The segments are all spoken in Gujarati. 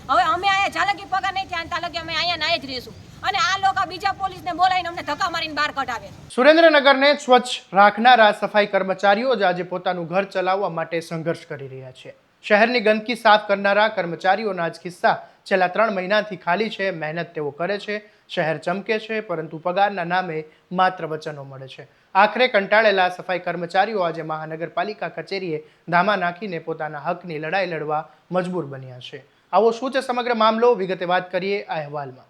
હવે અમે અહીંયા ચાલકી પગાર નહીં થયા ત્યાં લગી અમે અહીંયા ના જ રહીશું અને આ લોકો બીજા પોલીસને બોલાવીને અમને ધક્કા મારીને બહાર કઢાવે. સુરેન્દ્રનગરને સ્વચ્છ રાખનારા સફાઈ કર્મચારીઓ જ આજે પોતાનું ઘર ચલાવવા માટે સંઘર્ષ કરી રહ્યા છે. શહેરની ગંદકી સાફ કરનારા કર્મચારીઓના જ કિસ્સા છેલ્લા 3 મહિનાથી ખાલી છે. મહેનત તેઓ કરે છે, શહેર ચમકે છે, પરંતુ પગારના નામે માત્ર વચનો મળે છે. આખરે કંટાળેલા સફાઈ કર્મચારીઓ આજે મહાનગરપાલિકા કચેરીએ ધામા નાખીને પોતાના હકની લડાઈ લડવા મજબૂર બન્યા છે. આવો શું છે સમગ્ર મામલો, વિગતે વાત કરીએ આ અહેવાલમાં.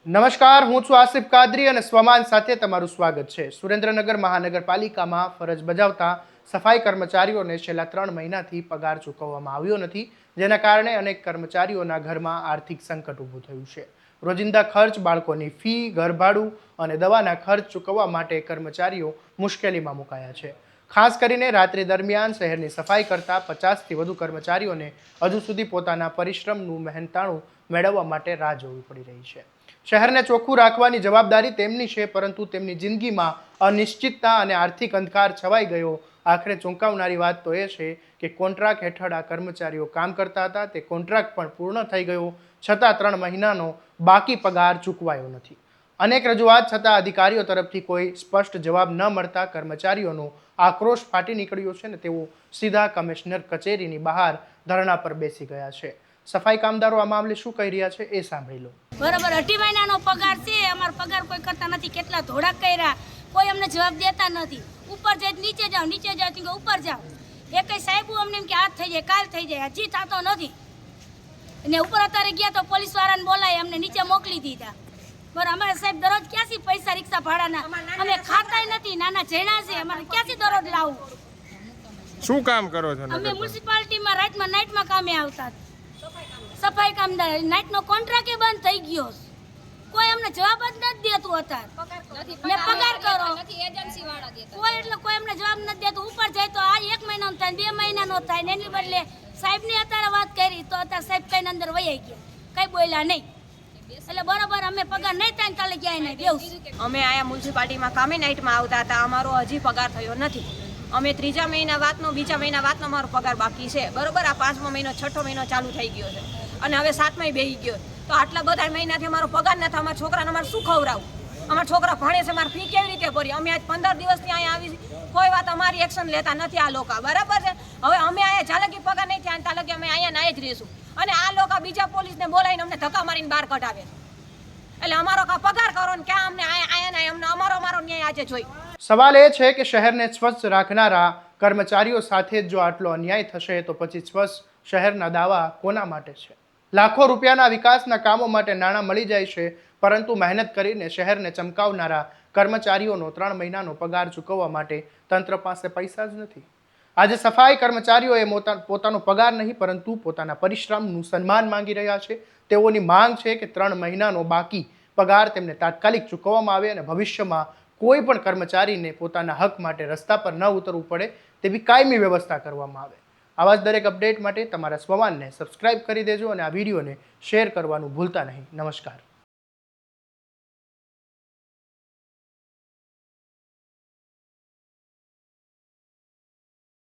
નમસ્કાર, હું છું આસિફ કાદરી અને સ્વમાન સાથે તમારું સ્વાગત છે. સુરેન્દ્રનગર મહાનગરપાલિકામાં ફરજ બજાવતા સફાઈ કર્મચારીઓને છેલ્લા 3 મહિનાથી પગાર ચૂકવવામાં આવ્યો નથી, જેના કારણે અનેક કર્મચારીઓના ઘરમાં આર્થિક સંકટ ઊભું થયું છે. રોજિંદા ખર્ચ, બાળકોની ફી, ઘરભાડું અને દવાના ખર્ચ ચૂકવવા માટે કર્મચારીઓ મુશ્કેલીમાં મુકાયા છે. ખાસ કરીને રાત્રિ દરમિયાન શહેરની સફાઈ કરતા 50થી વધુ કર્મચારીઓને હજુ સુધી પોતાના પરિશ્રમનું મહેનતાણું મેળવવા માટે રાહ જોવી પડી રહી છે. શહેરને ચોખ્ખું રાખવાની જવાબદારી તેમની છે, પરંતુ તેમની જિંદગીમાં અનિશ્ચિતતા અને આર્થિક અંધકાર છવાઈ ગયો. આખરે ચોંકાવનારી વાત તો એ છે કે કોન્ટ્રાક્ટ હેઠળ આ કર્મચારીઓ કામ કરતા હતા, તે કોન્ટ્રાક્ટ પણ પૂર્ણ થઈ ગયો, છતાં 3 મહિનાનો બાકી પગાર ચૂકવાયો નથી. અનેક રજૂઆત છતાં અધિકારીઓ તરફથી કોઈ સ્પષ્ટ જવાબ ન મળતા કર્મચારીઓનો આક્રોશ ફાટી નીકળ્યો છે ને તેઓ સીધા કમિશનર કચેરીની બહાર ધરણા પર બેસી ગયા છે. સફાઈ કામદારો આ મામલે શું કહી રહ્યા છે એ સાંભળી લો. બરાબર 2 મહિનાનો પગાર છે, અમારો પગાર કોઈ કરતા નથી. કેટલા ધોળા કર્યા, કોઈ અમને જવાબ દેતા નથી. ઉપર જાય નીચે જાઓ, નીચે જાઓ તો ઉપર જાઓ. એકેય સાહેબો અમને એમ કે આજ થઈ જાય, કાલ થઈ જાય, હજી થતો નથી. અને ઉપર અત્યારે ગયા તો પોલીસ વાળાને બોલાય અમને નીચે મોકલી દીધા. બરાબર, અમારે સાહેબ દરરોજ ક્યાંથી પૈસા રિક્ષા ભાડાના અમે ખાતાય નથી, નાના જણા છે, અમારે ક્યાંથી દરરોજ લાવવું? શું કામ કરો છો? અમે મ્યુનિસિપાલિટીમાં રાતમાં નાઇટમાં કામે આવતા, સફાઈ કામદાર. નાઇટનો કોન્ટ્રાક્ટ બંધ થઈ ગયો, કોઈ અમને જવાબ જ નથી દેતું. અત્યારે ને પગાર કરો કોઈ એટલે કોઈ અમને જવાબ નથી દેતું. ઉપર જાય તો આ 1 મહિનાનો થાય, 2 મહિનાનો થાય ને એની બદલે સાહેબની અત્યારે વાત કરી તો અત્યારે સાહેબ કઈને અંદર વહી ગયા, કઈ બોલ્યા નહીં. એટલે બરોબર અમે પગાર નહીં થાય તાલે ક્યાંય નહીં દેવું. અમે અહીંયા મ્યુનિસિપાલિટીમાં કામે નાઇટમાં આવતા હતા, અમારો હજી પગાર થયો નથી. અમે 3જા મહિના વાતનો, 2જા મહિના વાતનો અમારો પગાર બાકી છે. બરોબર, આ 5મો મહિનો 6ઠો મહિનો ચાલુ થઈ ગયો છે અને હવે 7માય બેસી ગયો. તો આટલા બધા મહિનાથી અમારો પગાર નથી. અમારા છોકરાને અમારે શું ખવડાવું? અમારા છોકરા ભણે છે, અમારે ફી કેવી રીતે ભરી? અમે આજ 15 દિવસથી અહીંયા આવી, કોઈ વાત અમારી એક્શન લેતા નથી આ લોકો. બરાબર છે, હવે અમે અહીંયા ચાલકી પગાર નહીં થયા ત્યાં લગી અમે અહીંયા ના જ રહીશું અને આ લોકો બીજા પોલીસને બોલાવીને અમને ધક્કા મારીને બહાર કઢાવે. એટલે અમારો પગાર કરો ને ક્યાં અમને અહીંયા અમને અમારો ન્યાય આજે જોઈ. સવાલ એ છે કે શહેરને સ્વચ્છ રાખનારા કર્મચારીઓ સાથે જો આટલો અન્યાય થશે તો પછી સ્વચ્છ શહેરના દાવા કોના માટે છે? લાખો રૂપિયાના વિકાસના કામો માટે નાણાં મળી જાય છે, પરંતુ મહેનત કરીને શહેરને ચમકાવનારા કર્મચારીઓનો 3 મહિનાનો પગાર ચૂકવવા માટે તંત્ર પાસે પૈસા જ નથી. આજે સફાઈ કર્મચારીઓએ પોતાનો પગાર નહીં પરંતુ પોતાના પરિશ્રમનું સન્માન માંગી રહ્યા છે. તેઓની માંગ છે કે 3 મહિનાનો બાકી પગાર તેમને તાત્કાલિક ચૂકવવામાં આવે અને ભવિષ્યમાં કોઈ પણ કર્મચારીને પોતાના હક માટે રસ્તા પર ન ઉતરવું પડે તેવી કાયમી વ્યવસ્થા કરવામાં આવે. આવા જ દરેક અપડેટ માટે તમારા સ્વમાનને સબસ્ક્રાઇબ કરી દેજો અને આ વિડીયોને શેર કરવાનું ભૂલતા નહીં. નમસ્કાર.